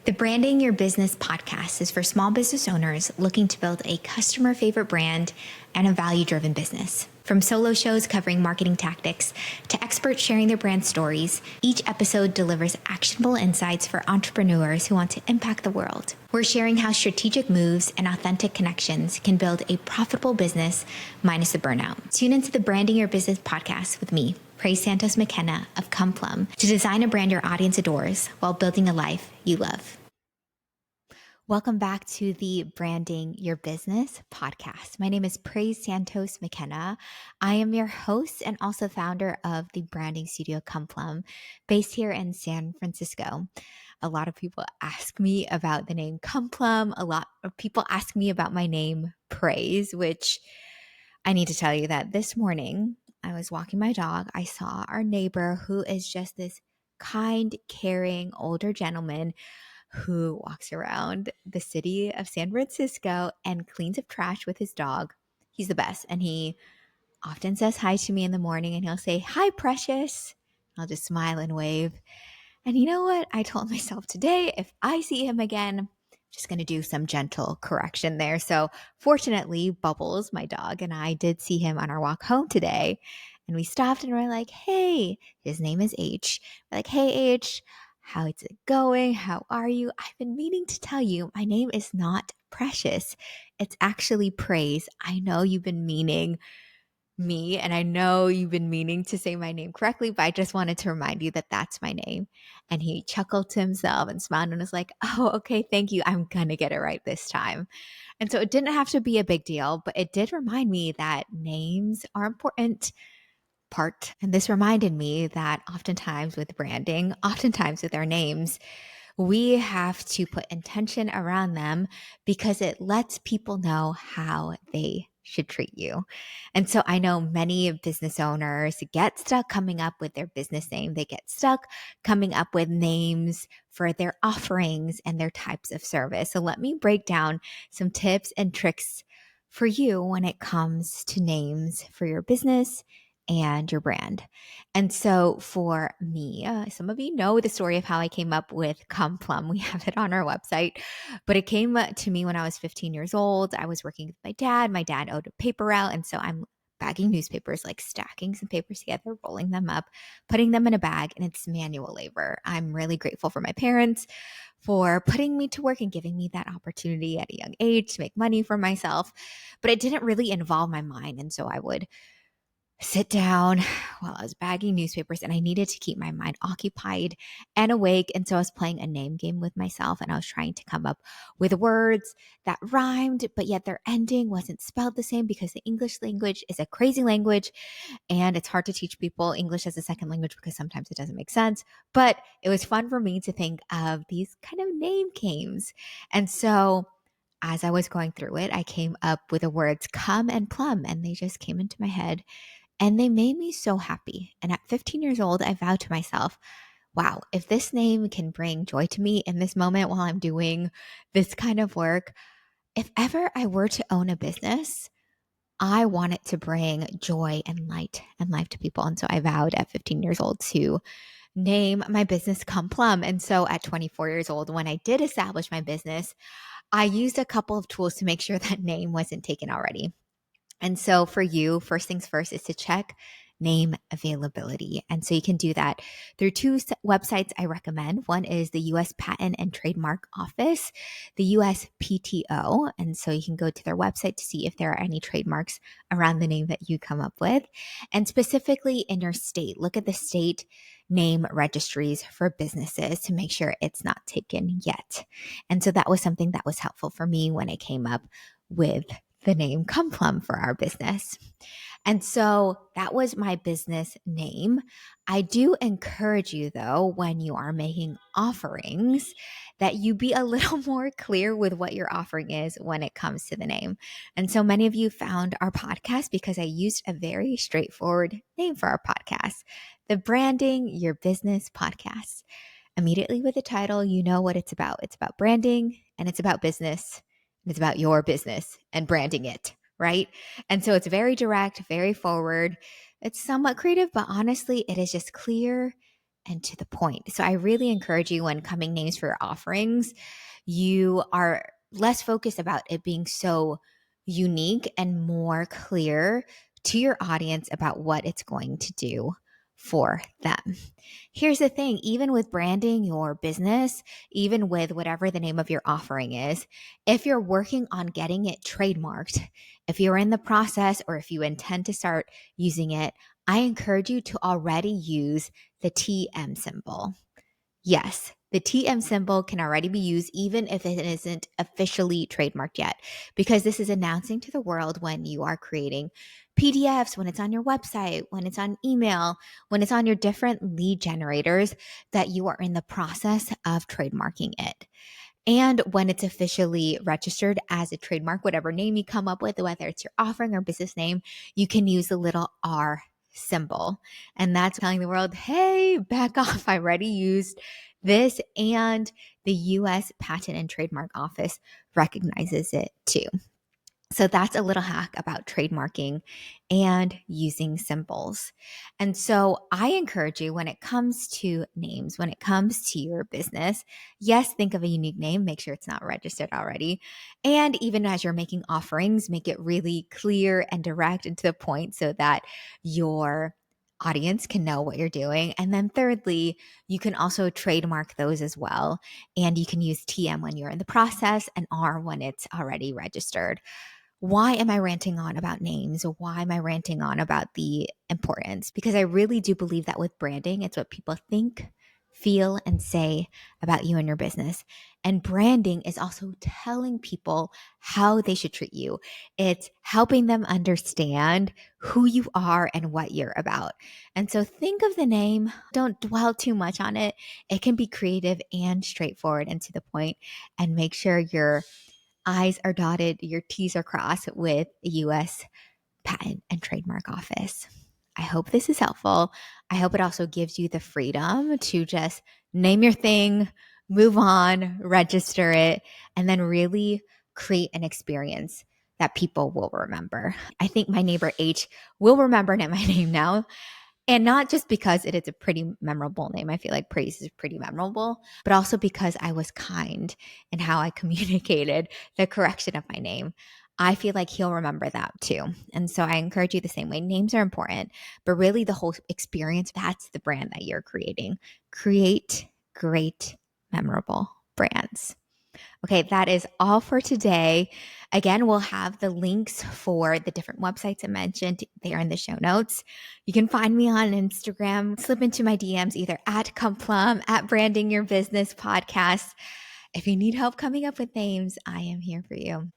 The Branding Your Business podcast is for small business owners looking to build a customer favorite brand and a value-driven business. From solo shows covering marketing tactics to experts sharing their brand stories, each episode delivers actionable insights for entrepreneurs who want to impact the world. We're sharing how strategic moves and authentic connections can build a profitable business minus the burnout. Tune into the Branding Your Business podcast with me, Praise Santos McKenna of ComePlum, to design a brand your audience adores while building a life you love. Welcome back to the Branding Your Business podcast. My name is Praise Santos McKenna. I am your host and also founder of the branding studio ComePlum, based here in San Francisco. A lot of people ask me about the name ComePlum. A lot of people ask me about my name Praise, which I need to tell you that this morning I was walking my dog. I saw our neighbor, who is just this kind, caring, older gentleman who walks around the city of San Francisco and cleans up trash with his dog. He's the best. And he often says hi to me in the morning, and he'll say, "Hi, precious." I'll just smile and wave. And you know what? I told myself today, if I see him again, I'm just going to do some gentle correction there. So fortunately, Bubbles, my dog, and I did see him on our walk home today. And we stopped and we're like, "Hey," his name is H. We're like, "Hey, H, how is it going? How are you? I've been meaning to tell you, my name is not Precious. It's actually Praise. I know you've been meaning me, and I know you've been meaning to say my name correctly, but I just wanted to remind you that that's my name." And he chuckled to himself and smiled and was like, "Oh, okay, thank you. I'm going to get it right this time." And so it didn't have to be a big deal, but it did remind me that names are important part. And this reminded me that oftentimes with branding, oftentimes with our names, we have to put intention around them because it lets people know how they should treat you. And so I know many business owners get stuck coming up with their business name. They get stuck coming up with names for their offerings and their types of service. So let me break down some tips and tricks for you when it comes to names for your business and your brand. And so for me, some of you know the story of how I came up with ComePlum. We have it on our website, but it came to me when I was 15 years old. I was working with my dad. My dad owed a paper route. And so I'm bagging newspapers, like stacking some papers together, rolling them up, putting them in a bag, and it's manual labor. I'm really grateful for my parents for putting me to work and giving me that opportunity at a young age to make money for myself. But it didn't really involve my mind. And so I would sit down while I was bagging newspapers, and I needed to keep my mind occupied and awake. And so I was playing a name game with myself, and I was trying to come up with words that rhymed, but yet their ending wasn't spelled the same because the English language is a crazy language and it's hard to teach people English as a second language because sometimes it doesn't make sense. But it was fun for me to think of these kind of name games. And so as I was going through it, I came up with the words come and plum, and they just came into my head. And they made me so happy. And at 15 years old, I vowed to myself, wow, if this name can bring joy to me in this moment while I'm doing this kind of work, if ever I were to own a business, I want it to bring joy and light and life to people. And so I vowed at 15 years old to name my business ComePlum. And so at 24 years old, when I did establish my business, I used a couple of tools to make sure that name wasn't taken already. And so for you, first things first is to check name availability. And so you can do that through two websites I recommend. One is the US Patent and Trademark Office, the USPTO. And so you can go to their website to see if there are any trademarks around the name that you come up with. And specifically in your state, look at the state name registries for businesses to make sure it's not taken yet. And so that was something that was helpful for me when I came up with the name ComePlum for our business. And so that was my business name. I do encourage you, though, when you are making offerings, that you be a little more clear with what your offering is when it comes to the name. And so many of you found our podcast because I used a very straightforward name for our podcast, the Branding Your Business Podcast. Immediately with the title, you know what it's about. It's about branding and it's about business. It's about your business and branding it, right? And so it's very direct, very forward. It's somewhat creative, but honestly, it is just clear and to the point. So I really encourage you, when coming names for your offerings, you are less focused about it being so unique and more clear to your audience about what it's going to do for them. Here's the thing, even with branding your business, even with whatever the name of your offering is, if you're working on getting it trademarked, if you're in the process or if you intend to start using it, I encourage you to already use the TM symbol. Yes, the TM symbol can already be used even if it isn't officially trademarked yet, because this is announcing to the world when you are creating PDFs, when it's on your website, when it's on email, when it's on your different lead generators, that you are in the process of trademarking it. And when it's officially registered as a trademark, whatever name you come up with, whether it's your offering or business name, you can use the little R symbol. And that's telling the world, hey, back off. I already used this. And the US Patent and Trademark Office recognizes it too. So that's a little hack about trademarking and using symbols. And so I encourage you, when it comes to names, when it comes to your business, yes, think of a unique name, make sure it's not registered already. And even as you're making offerings, make it really clear and direct and to the point so that your audience can know what you're doing. And then thirdly, you can also trademark those as well. And you can use TM when you're in the process and R when it's already registered. Why am I ranting on about names? Why am I ranting on about the importance? Because I really do believe that with branding, it's what people think, feel, and say about you and your business. And branding is also telling people how they should treat you. It's helping them understand who you are and what you're about. And so think of the name, don't dwell too much on it. It can be creative and straightforward and to the point, and make sure you're I's are dotted, your T's are crossed with the US Patent and Trademark Office. I hope this is helpful. I hope it also gives you the freedom to just name your thing, move on, register it, and then really create an experience that people will remember. I think my neighbor H will remember my name now. And not just because it is a pretty memorable name. I feel like praise is pretty memorable, but also because I was kind in how I communicated the correction of my name. I feel like he'll remember that too. And so I encourage you the same way. Names are important, but really the whole experience, that's the brand that you're creating. Create great, memorable brands. Okay, that is all for today. Again, we'll have the links for the different websites I mentioned there in the show notes. You can find me on Instagram, slip into my DMs either at ComePlum, at Branding Your Business Podcast. If you need help coming up with names, I am here for you.